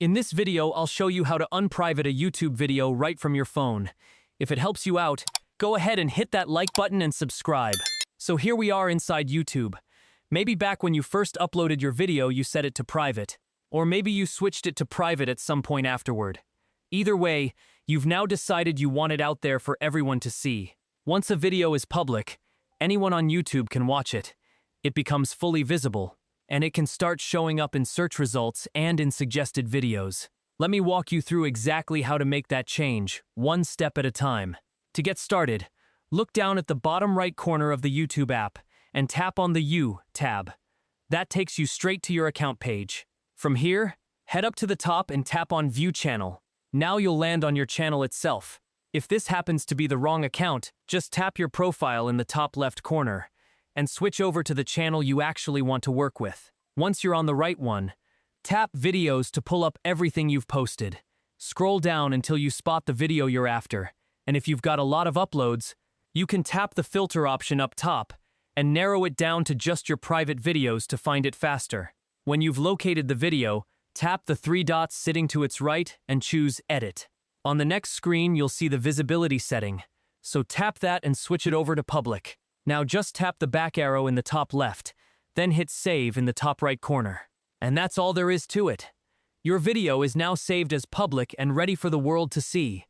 In this video, I'll show you how to unprivate a YouTube video right from your phone. If it helps you out, go ahead and hit that like button and subscribe. So here we are inside YouTube. Maybe back when you first uploaded your video, you set it to private. Or maybe you switched it to private at some point afterward. Either way, you've now decided you want it out there for everyone to see. Once a video is public, anyone on YouTube can watch it. It becomes fully visible, and it can start showing up in search results and in suggested videos. Let me walk you through exactly how to make that change, one step at a time. To get started, look down at the bottom right corner of the YouTube app and tap on the U tab. That takes you straight to your account page. From here, head up to the top and tap on View Channel. Now you'll land on your channel itself. If this happens to be the wrong account, just tap your profile in the top left corner and switch over to the channel you actually want to work with. Once you're on the right one, tap Videos to pull up everything you've posted. Scroll down until you spot the video you're after, and if you've got a lot of uploads, you can tap the filter option up top and narrow it down to just your private videos to find it faster. When you've located the video, tap the three dots sitting to its right and choose Edit. On the next screen, you'll see the visibility setting, so tap that and switch it over to Public. Now just tap the back arrow in the top left, then hit Save in the top right corner. And that's all there is to it. Your video is now saved as public and ready for the world to see.